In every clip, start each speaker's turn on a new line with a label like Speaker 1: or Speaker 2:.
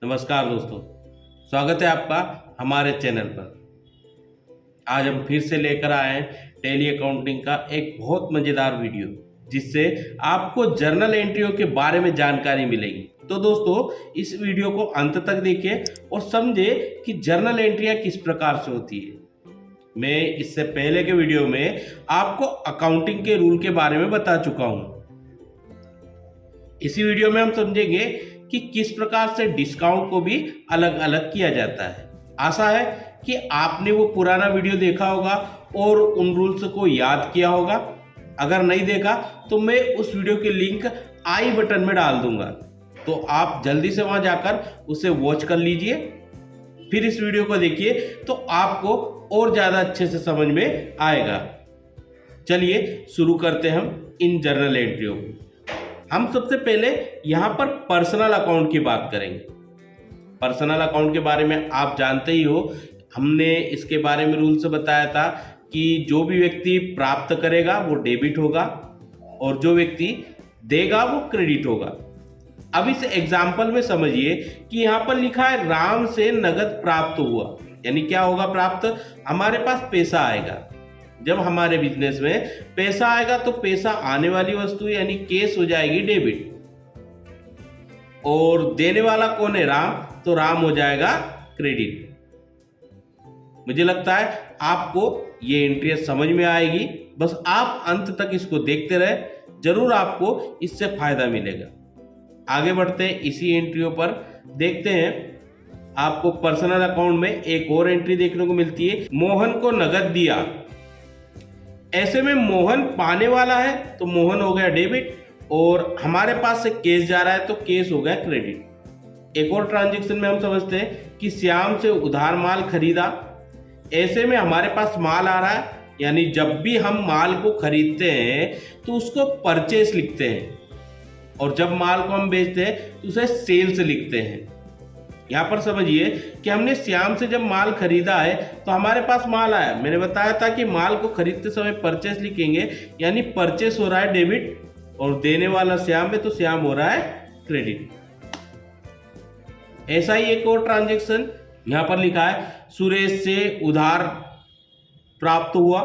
Speaker 1: नमस्कार दोस्तों, स्वागत है आपका हमारे चैनल पर। आज हम फिर से लेकर आए हैं टैली अकाउंटिंग का एक बहुत मज़ेदार वीडियो, जिससे आपको जर्नल एंट्रियों के बारे में जानकारी मिलेगी। तो दोस्तों, इस वीडियो को अंत तक देखें और समझें कि जर्नल एंट्रियां किस प्रकार से होती है। मैं इससे पहले के वीडियो में आपको अकाउंटिंग के रूल के बारे में बता चुका हूँ। इसी वीडियो में हम समझेंगे कि किस प्रकार से डिस्काउंट को भी अलग अलग किया जाता है। आशा है कि आपने वो पुराना वीडियो देखा होगा और उन रूल्स को याद किया होगा। अगर नहीं देखा तो मैं उस वीडियो की लिंक आई बटन में डाल दूंगा, तो आप जल्दी से वहां जाकर उसे वॉच कर लीजिए। फिर इस वीडियो को देखिए तो आपको और ज़्यादा अच्छे से समझ में आएगा। चलिए शुरू करते हैं हम इन जर्नल एंट्रियों को। हम सबसे पहले यहाँ पर पर्सनल अकाउंट की बात करेंगे। पर्सनल अकाउंट के बारे में आप जानते ही हो, हमने इसके बारे में रूल से बताया था कि जो भी व्यक्ति प्राप्त करेगा वो डेबिट होगा और जो व्यक्ति देगा वो क्रेडिट होगा। अब इस एग्जाम्पल में समझिए कि यहाँ पर लिखा है राम से नगद प्राप्त हुआ, यानी क्या होगा प्राप्त? हमारे पास पैसा आएगा। जब हमारे बिजनेस में पैसा आएगा तो पैसा आने वाली वस्तु यानी कैश हो जाएगी डेबिट, और देने वाला कौन है? राम, तो राम हो जाएगा क्रेडिट। मुझे लगता है आपको ये एंट्री समझ में आएगी। बस आप अंत तक इसको देखते रहे, जरूर आपको इससे फायदा मिलेगा। आगे बढ़ते हैं इसी एंट्रियों पर। देखते हैं आपको पर्सनल अकाउंट में एक और एंट्री देखने को मिलती है, मोहन को नगद दिया। ऐसे में मोहन पाने वाला है तो मोहन हो गया डेबिट, और हमारे पास से कैश जा रहा है तो कैश हो गया क्रेडिट। एक और ट्रांजैक्शन में हम समझते हैं कि श्याम से उधार माल खरीदा। ऐसे में हमारे पास माल आ रहा है, यानी जब भी हम माल को खरीदते हैं तो उसको परचेस लिखते हैं, और जब माल को हम बेचते हैं तो उसे सेल्स लिखते हैं। यहाँ पर समझिए कि हमने श्याम से जब माल खरीदा है तो हमारे पास माल आया। मैंने बताया था कि माल को खरीदते समय परचेस लिखेंगे, यानी परचेस हो रहा है डेबिट, और देने वाला श्याम है तो श्याम हो रहा है क्रेडिट। ऐसा ही एक और ट्रांजैक्शन यहाँ पर लिखा है, सुरेश से उधार प्राप्त हुआ,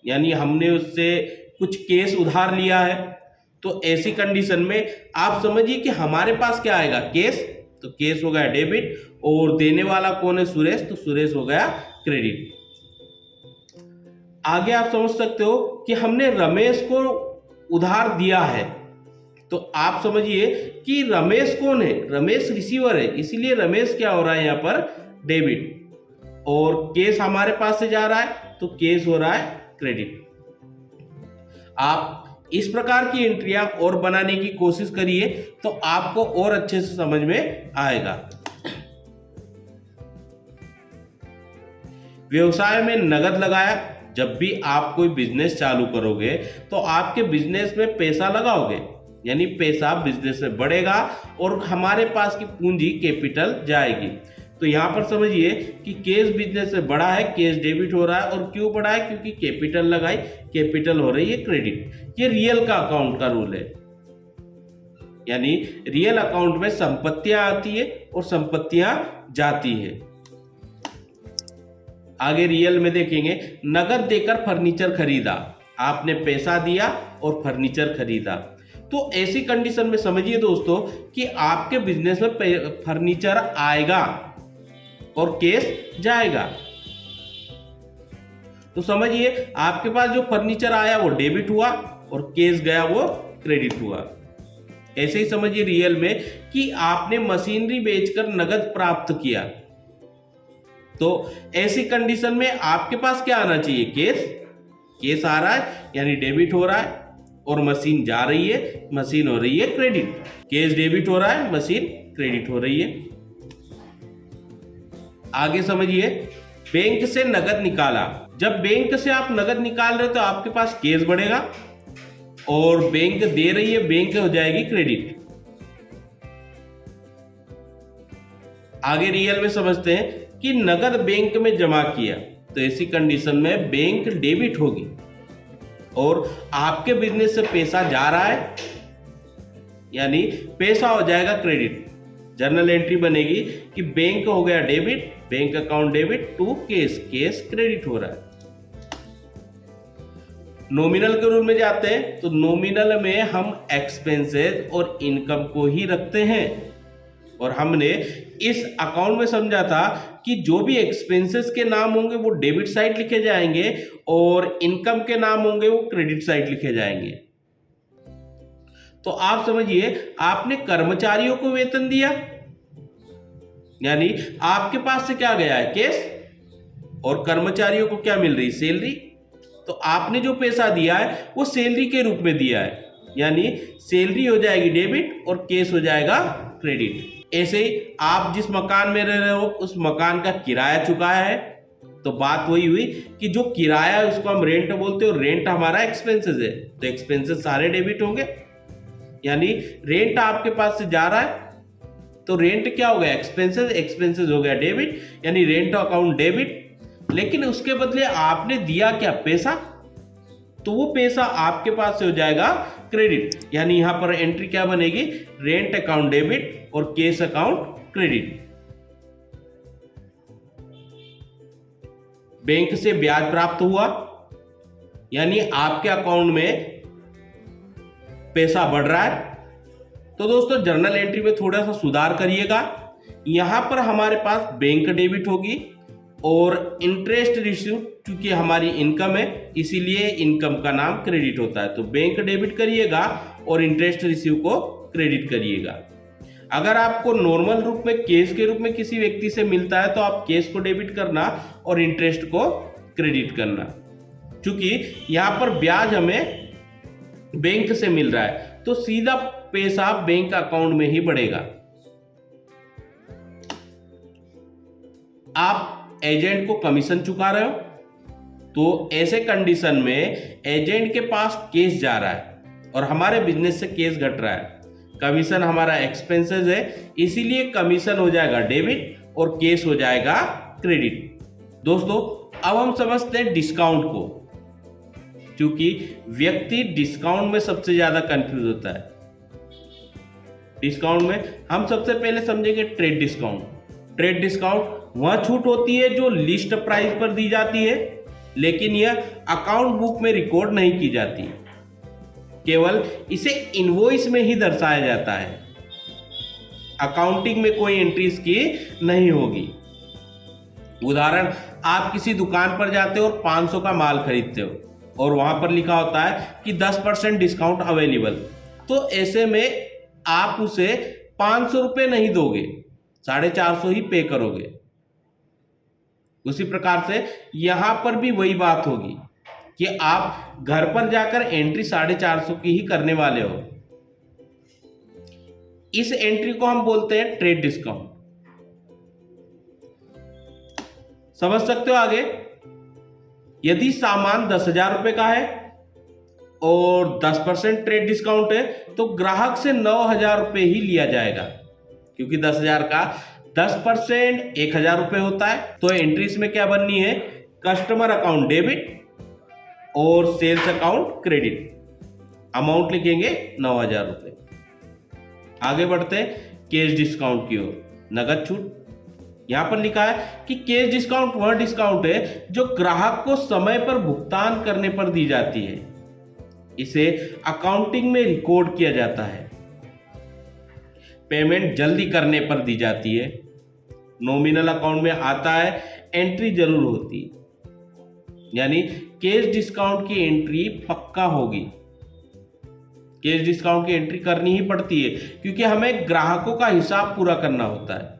Speaker 1: यानी हमने उससे कुछ कैश उधार लिया है। तो ऐसी कंडीशन में आप समझिए कि हमारे पास क्या आएगा? कैश, तो कैश हो गया डेबिट, और देने वाला कौन है? सुरेश, तो सुरेश हो गया क्रेडिट। आगे आप समझ सकते हो कि हमने रमेश को उधार दिया है, तो आप समझिए कि रमेश कौन है? रमेश रिसीवर है, इसीलिए रमेश क्या हो रहा है यहाँ पर? डेबिट, और कैश हमारे पास से जा रहा है तो कैश हो रहा है क्रेडिट। आप इस प्रकार की एंट्रियां और बनाने की कोशिश करिए तो आपको और अच्छे से समझ में आएगा। व्यवसाय में नगद लगाया। जब भी आप कोई बिजनेस चालू करोगे तो आपके बिजनेस में पैसा लगाओगे, यानी पैसा बिजनेस में बढ़ेगा और हमारे पास की पूंजी कैपिटल जाएगी। तो यहाँ पर समझिए कि कैश बिजनेस से बढ़ा है, कैश डेबिट हो रहा है, और क्यों बढ़ा है? क्योंकि कैपिटल लगाई, कैपिटल हो रही है क्रेडिट। ये रियल का अकाउंट का रूल है, यानी रियल अकाउंट में संपत्तियां आती है और संपत्तियां जाती है। आगे रियल में देखेंगे, नगद देकर फर्नीचर खरीदा। आपने पैसा दिया और फर्नीचर खरीदा। तो ऐसी कंडीशन में समझिए दोस्तों कि आपके बिजनेस में फर्नीचर आएगा और कैश जाएगा। तो समझिए आपके पास जो फर्नीचर आया वो डेबिट हुआ और कैश गया वो क्रेडिट हुआ। ऐसे ही समझिए रियल में कि आपने मशीनरी बेचकर नगद प्राप्त किया। तो ऐसी कंडीशन में आपके पास क्या आना चाहिए? कैश। कैश आ रहा है यानी डेबिट हो रहा है, और मशीन जा रही है, मशीन हो रही है क्रेडिट। कैश डेबिट हो रहा है, मशीन क्रेडिट हो रही है। आगे समझिए, बैंक से नगद निकाला। जब बैंक से आप नगद निकाल रहे हो तो आपके पास कैश बढ़ेगा, और बैंक दे रही है, बैंक हो जाएगी क्रेडिट। आगे रियल में समझते हैं कि नगद बैंक में जमा किया, तो ऐसी कंडीशन में बैंक डेबिट होगी, और आपके बिजनेस से पैसा जा रहा है यानी पैसा हो जाएगा क्रेडिट। जर्नल एंट्री बनेगी कि बैंक हो गया debit, bank account debit to case, case credit हो रहा है। नॉमिनल के रूल में जाते हैं तो नॉमिनल में हम एक्सपेंसेस और इनकम को ही रखते हैं, और हमने इस अकाउंट में समझा था कि जो भी एक्सपेंसेस के नाम होंगे वो डेबिट साइड लिखे जाएंगे और इनकम के नाम होंगे वो क्रेडिट साइड लिखे जाएंगे। तो आप समझिए, आपने कर्मचारियों को वेतन दिया, यानी आपके पास से क्या गया है, केस, और कर्मचारियों को क्या मिल रही, सैलरी। तो आपने जो पैसा दिया है वो सैलरी के रूप में दिया है, यानी सैलरी हो जाएगी डेबिट और केस हो जाएगा क्रेडिट। ऐसे ही आप जिस मकान में रह रहे हो उस मकान का किराया चुकाया है, तो बात वही हुई कि जो किराया है उसको हम रेंट बोलते हैं और रेंट हमारा एक्सपेंसेस है, तो एक्सपेंसेस सारे डेबिट होंगे, यानी रेंट आपके पास से जा रहा है तो रेंट क्या हो गया, एक्सपेंसेस, एक्सपेंसेस हो गया डेबिट, यानी रेंट अकाउंट डेबिट। लेकिन उसके बदले आपने दिया क्या, पैसा, तो वो पैसा आपके पास से हो जाएगा क्रेडिट, यानी यहां पर एंट्री क्या बनेगी, रेंट अकाउंट डेबिट और केस अकाउंट क्रेडिट। बैंक से ब्याज प्राप्त हुआ, यानी आपके अकाउंट में पैसा बढ़ रहा है। तो दोस्तों जर्नल एंट्री में थोड़ा सा सुधार करिएगा, यहां पर हमारे पास बैंक डेबिट होगी और इंटरेस्ट रिसीव, क्योंकि हमारी इनकम है इसीलिए इनकम का नाम क्रेडिट होता है, तो बैंक डेबिट करिएगा और इंटरेस्ट रिसीव को क्रेडिट करिएगा। अगर आपको नॉर्मल रूप में केस के रूप में किसी व्यक्ति से मिलता है तो आप केस को डेबिट करना और इंटरेस्ट को क्रेडिट करना, क्योंकि यहां पर ब्याज हमें बैंक से मिल रहा है तो सीधा पैसा बैंक अकाउंट में ही बढ़ेगा। आप एजेंट को कमीशन चुका रहे हो, तो ऐसे कंडीशन में एजेंट के पास केस जा रहा है और हमारे बिजनेस से केस घट रहा है, कमीशन हमारा एक्सपेंसेस है इसीलिए कमीशन हो जाएगा डेबिट और केस हो जाएगा क्रेडिट। दोस्तों अब हम समझते हैं डिस्काउंट को, क्योंकि व्यक्ति डिस्काउंट में सबसे ज्यादा कंफ्यूज होता है। डिस्काउंट में हम सबसे पहले समझेंगे ट्रेड डिस्काउंट। ट्रेड डिस्काउंट वह छूट होती है जो लिस्ट प्राइस पर दी जाती है, लेकिन यह अकाउंट बुक में रिकॉर्ड नहीं की जाती, केवल इसे इनवॉइस में ही दर्शाया जाता है, अकाउंटिंग में कोई एंट्रीज की नहीं होगी। उदाहरण, आप किसी दुकान पर जाते हो और 500 का माल खरीदते हो और वहां पर लिखा होता है कि 10% डिस्काउंट अवेलेबल, तो ऐसे में आप उसे 500 रुपये नहीं दोगे, 450 ही पे करोगे। उसी प्रकार से यहां पर भी वही बात होगी कि आप घर पर जाकर एंट्री 450 की ही करने वाले हो। इस एंट्री को हम बोलते हैं ट्रेड डिस्काउंट। समझ सकते हो आगे? यदि सामान 10,000 रुपए का है और 10% ट्रेड डिस्काउंट है तो ग्राहक से 9,000 रुपए ही लिया जाएगा, क्योंकि 10,000 का 10% 1,000 रुपए होता है। तो एंट्रीज में क्या बननी है, कस्टमर अकाउंट डेबिट और सेल्स अकाउंट क्रेडिट। अमाउंट लिखेंगे 9,000 रुपए। आगे बढ़ते हैं कैश डिस्काउंट की ओर, नगद छूट। यहां पर लिखा है कि कैश डिस्काउंट वह डिस्काउंट है जो ग्राहक को समय पर भुगतान करने पर दी जाती है, इसे अकाउंटिंग में रिकॉर्ड किया जाता है, पेमेंट जल्दी करने पर दी जाती है, नॉमिनल अकाउंट में आता है, एंट्री जरूर होती है, यानी कैश डिस्काउंट की एंट्री पक्का होगी। कैश डिस्काउंट की एंट्री करनी ही पड़ती है क्योंकि हमें ग्राहकों का हिसाब पूरा करना होता है।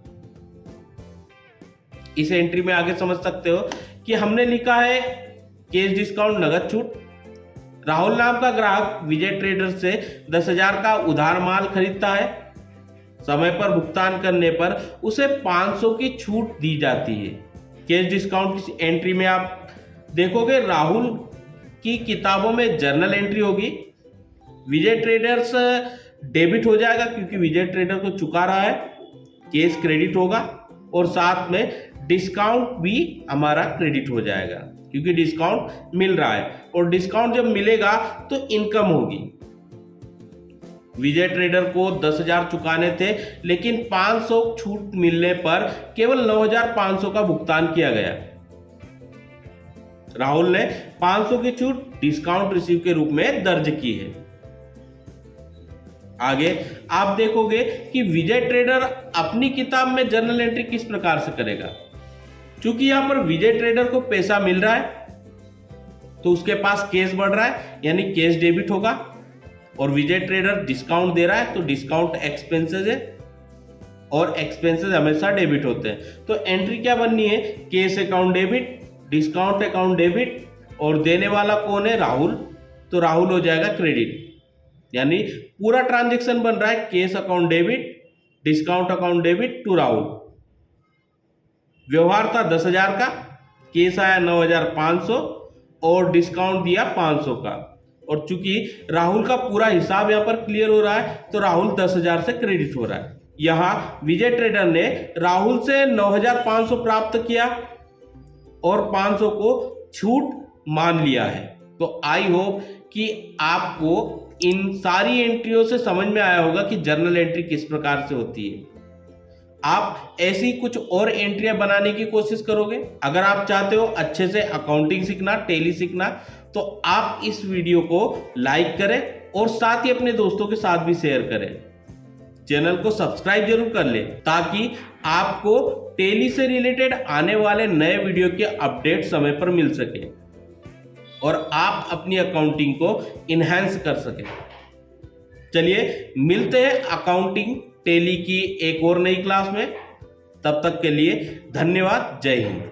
Speaker 1: इस एंट्री में आगे समझ सकते हो कि हमने लिखा है कैश डिस्काउंट नगद छूट। राहुल नाम का ग्राहक विजय ट्रेडर्स से 10,000 का उधार माल खरीदता है, समय पर भुगतान करने पर उसे 500 की छूट दी जाती है। कैश डिस्काउंट की एंट्री में आप देखोगे राहुल की किताबों में जर्नल एंट्री होगी, विजय ट्रेडर्स डेबिट हो जाएगा क्योंकि विजय ट्रेडर को चुका रहा है, केस क्रेडिट होगा और साथ में डिस्काउंट भी हमारा क्रेडिट हो जाएगा क्योंकि डिस्काउंट मिल रहा है और डिस्काउंट जब मिलेगा तो इनकम होगी। विजय ट्रेडर को 10,000 चुकाने थे, लेकिन 500 छूट मिलने पर केवल 9,500 का भुगतान किया गया। राहुल ने 500 की छूट डिस्काउंट रिसीव के रूप में दर्ज की है। आगे आप देखोगे कि विजय ट्रेडर अपनी किताब में जर्नल एंट्री किस प्रकार से करेगा। क्योंकि यहां पर विजय ट्रेडर को पैसा मिल रहा है तो उसके पास कैश बढ़ रहा है, यानी कैश डेबिट होगा, और विजय ट्रेडर डिस्काउंट दे रहा है तो डिस्काउंट एक्सपेंसेस है, और एक्सपेंसेस हमेशा डेबिट होते हैं। तो एंट्री क्या बननी है, cash account debit, discount account debit, और देने वाला कौन है, राहुल, तो राहुल हो जाएगा क्रेडिट। यानी पूरा ट्रांजैक्शन बन रहा है cash account debit, discount account debit to Rahul. व्यवहार था 10,000 का, कैश आया 9,500 और डिस्काउंट दिया 500 का, और चूंकि राहुल का पूरा हिसाब यहां पर क्लियर हो रहा है तो राहुल 10,000 से क्रेडिट हो रहा है। यहां विजय ट्रेडर ने राहुल से 9,500 प्राप्त किया और 500 को छूट मान लिया है। तो आई होप कि आपको इन सारी एंट्रियों से समझ में आया होगा कि जर्नल एंट्री किस प्रकार से होती है। आप ऐसी कुछ और एंट्रियां बनाने की कोशिश करोगे। अगर आप चाहते हो अच्छे से अकाउंटिंग सीखना, टैली सीखना, तो आप इस वीडियो को लाइक करें और साथ ही अपने दोस्तों के साथ भी शेयर करें। चैनल को सब्सक्राइब जरूर कर लें ताकि आपको टैली से रिलेटेड आने वाले नए वीडियो के अपडेट समय पर मिल सके और आप अपनी अकाउंटिंग को इनहेंस कर सकें। चलिए मिलते हैं अकाउंटिंग टैली की एक और नई क्लास में। तब तक के लिए धन्यवाद। जय हिंद।